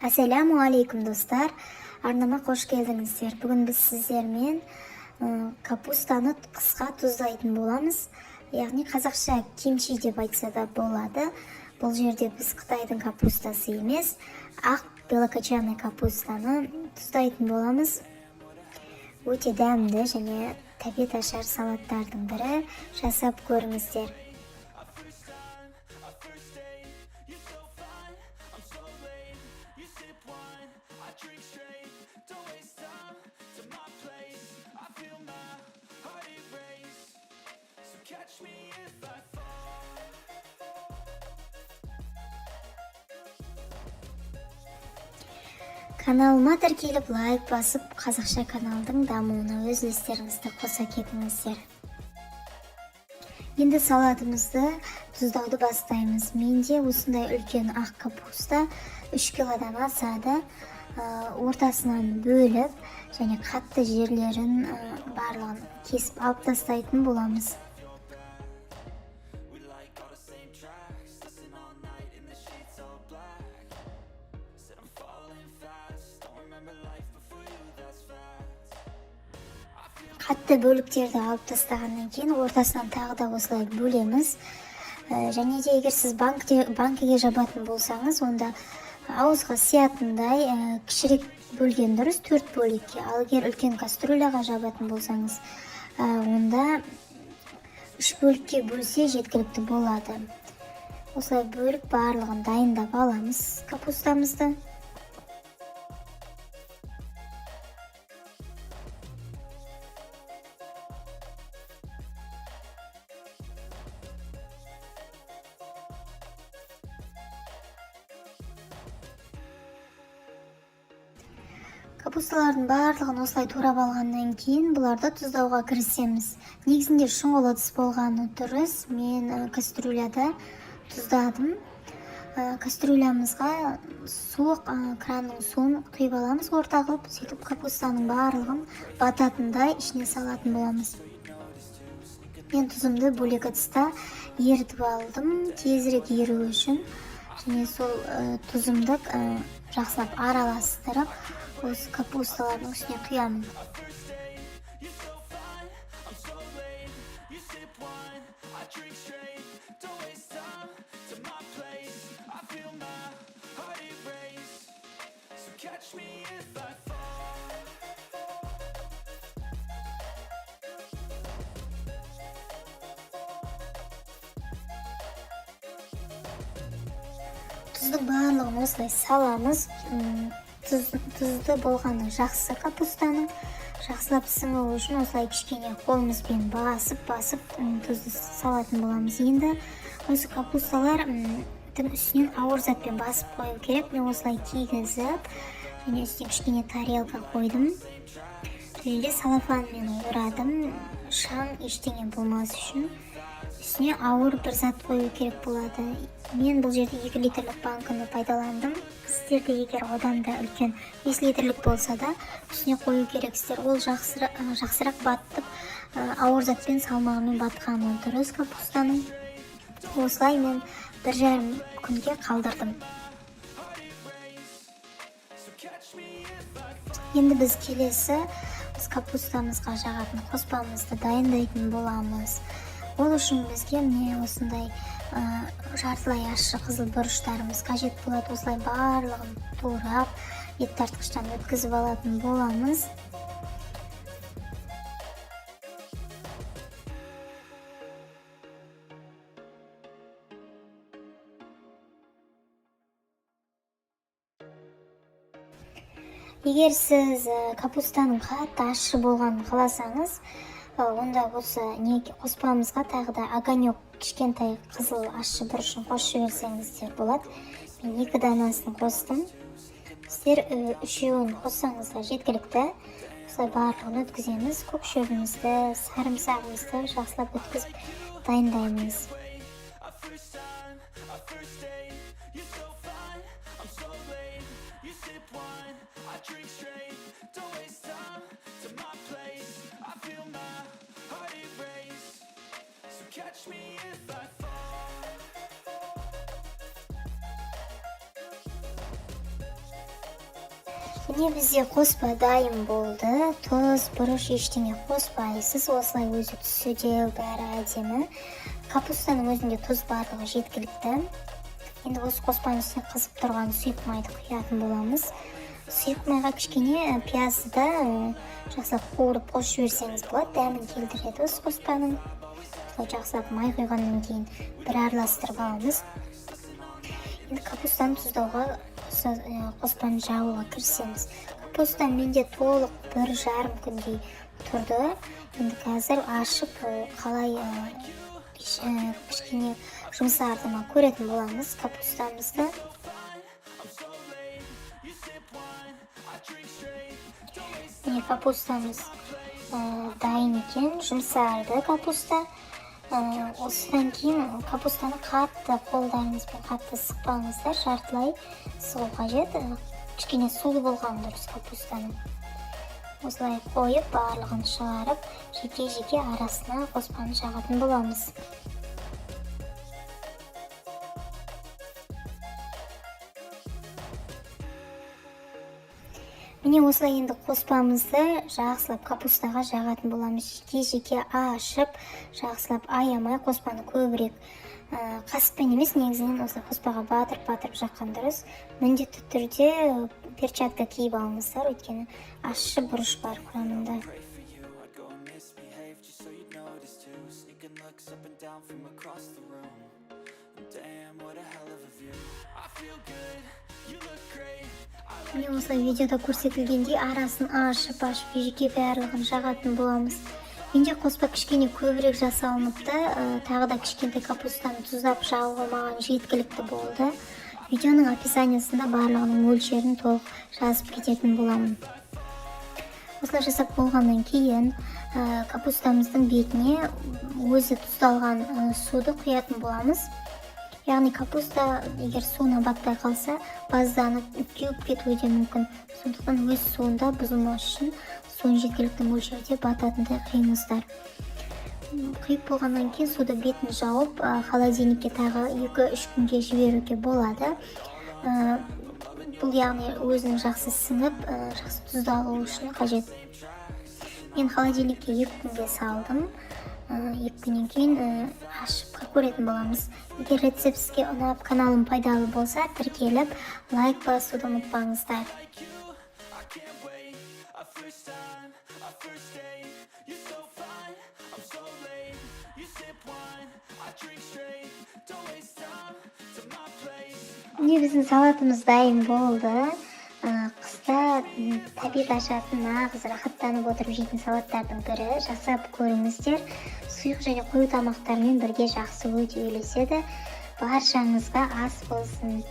Ассаламу алейкум достар. Арнама қош келдіңіздер. Бүгін біз сіздермен капустаны қысқа тұздайтын боламыз. Яғни қазақша кимчи деп айтса да болады. Бұл жерде біз Қытайдың капустасы емес, ақ белокочанный капустаны тұздайтын боламыз. Өте дәмді және тәбет ашар салаттардың бірі. Жасап көріңіздер. Каналыма тіркеліп лайк басып, қазақша каналдың дамуына өз үлестеріңізді қоса кетіңіздер. Енді салатымызды тұздауды бастаймыз. Менде осындай үлкен ақ капуста 3 килодан асады. Ортасынан бөліп және қатты жерлерін барлығын кесіп алып тастайтын боламыз. Қатты бөліктерді алып тастағаннан кейін ортасынан тағы да осылай бөлеміз. Және де егер сіз банкіге жабатын болсаңыз, онда ауызға сиятындай кішірек бөлген дұрыс, 4 бөлікке. Ал егер үлкен кастрюляға жабатын болсаңыз, онда 3 бөлікке бөлсе жеткілікті болады. Осылай бөліп барлығын дайындап аламыз капустамызды. Капусталардың барлығын осылай турап алғаннан кейін бұларды тұздауға кірісеміз. Негізінде шұңғыл ыдыс болғаны дұрыс. Мен кастрюляда тұздадым. Кастрюлямызға суық кранның суын құйып аламыз орта қылып, сөйтіп капустаның барлығын бататындай ішіне салатын боламыз. Мен тұзымды бөлек ыдыста ерітіп алдым, тезірек еру үшін. Және сол тұзымды жақсылап араластырып, осы капусталардың үстіне құямын. Тұздың барлығын осылай саламыз. Тұзды болғаны жақсы капустаның. Жақсылап сіңуі үшін осылай кішкене қолымызбен басып тұзды салатын боламыз. Енді осы капусталар үстінен ауыр затпен басып қою керек. Мен осылай кигізіп, және үстіне кішкене тарелка қойдым. Және салафанмен орадым, шаң ештеңе болмас үшін. Үстіне ауыр бір зат қою керек болады. Мен бұл жерде 2 литрлік банканы пайдаландым. Сіздерде егер одан да үлкен 5 литрлік болса да, үстіне қою керексіздер. Ол жақсырақ баттып, ауыр затпен салмағымен батқаны дұрыс капустаның. Осылай мен 1,5 күнге қалдырдым. Енді біз келесі капустамызға жағатын қоспамызды дайындайтын боламыз. Ол үшін бізге осындай жартылай ащы қызыл бұрыштарымыз қажет болады. Осылай барлығын турап, ет тартқыштан өткізіп алатын боламыз. Егер сіз капустаның қатты ащы болғанын қаласаңыз, онда осы қоспамызға тағы да огонек кішкентай қызыл ащы бұрышын қосып жіберсеңіздер болады. Мен 2 данасын қостым. Сіздер 3-еуін қоссаңызға жеткілікті. Осылай барлығын өткіземіз. Көк шөбімізді, сарымсағымызды жақсылап өткізіп дайындаймыз. Міне бізде қоспа дайын болды. Тұз, бұрыш ештеңе қоспайсыз. Осылай өзі түсуде бәрі әдемі. Капустаның өзінде тұз барлығы жеткілікті. Енді осы қоспаның үстіне қызып тұрған сұйық майды құятын боламыз. Сұйық майға кішкене пиязды да жақсылап қуырып қосып жіберсеңіз болады. Дәмін келтіреді осы қоспаның. Жақсылап май құйғаннан кейін бір араластырып аламыз. Енді капустаны тұздауға қоспаны жағуға кірісеміз. Капуста менде толық 1,5 күндей тұрды. Енді қазір ашып қалай кішкене жұмсарды ма көретін боламыз капустамызды. Міне капустамыз дайын екен, жұмсарды капуста. Осыдан кейін капустаны қатты қолдарыңызбен қатты сықпаңыздар, жартылай сығу қажет. Кішкене сулы болған дұрыс капустаны. Осылай қойып, барлығын шығарып, жеке-жеке арасына қоспаны жағатын боламыз. Міне осылай енді қоспамызды жақсылап капустаға жағатын боламыз. Жеке-жеке ашып, жақсылап аямай қоспаны көбірек қаспен емес, негізінен осылай қоспаға батырып жаққан дұрыс. Міндетті түрде перчатка киіп алыңыздар, өйткені ащы бұрыш бар құрамында. Міне осылай видеода көрсетілгендей арасын ашып жеке барлығын жағатын боламыз. Менде қоспа кішкене көбірек жасалыныпты, тағы да кішкентай капустаны тұздап жағуға маған жеткілікті болды. Видеоның описаниясында барлығының мөлшерін толық жазып кететін боламын. Осылай жасап болғаннан кейін капустамыздың бетіне өзі тұздалған суды құятын боламыз. Яғни капуста егер суына батпай қалса, базданып кеуіп кетуі де мүмкін. Сондықтан өз суында бұзылмас үшін суын жеткілікті мөлшерде бататындай құйыңыздар. Құйып болғаннан кейін суды бетін жауып, холодильникке тағы 2-3 күнге жіберуге болады. Бұл яғни өзінің жақсы сіңіп, жақсы тұздалуы үшін қажет. Мен холодильникке 2 күнге салдым. 2 күннен кейін ашып көретін боламыз. Егер рецепт сізге ұнап, каналым пайдалы болса, тіркеліп, лайк басуды ұмытпаңыздар. Міне біздің салатымыз дайын болды. Қыста табиғи ашатын нағыз рахаттанып отырып жейтін салаттардың бірі. Жасап көріңіздер. Сұйық және қою тамақтармен бірге жақсы өте үйлеседі. Баршаңызға ас болсын.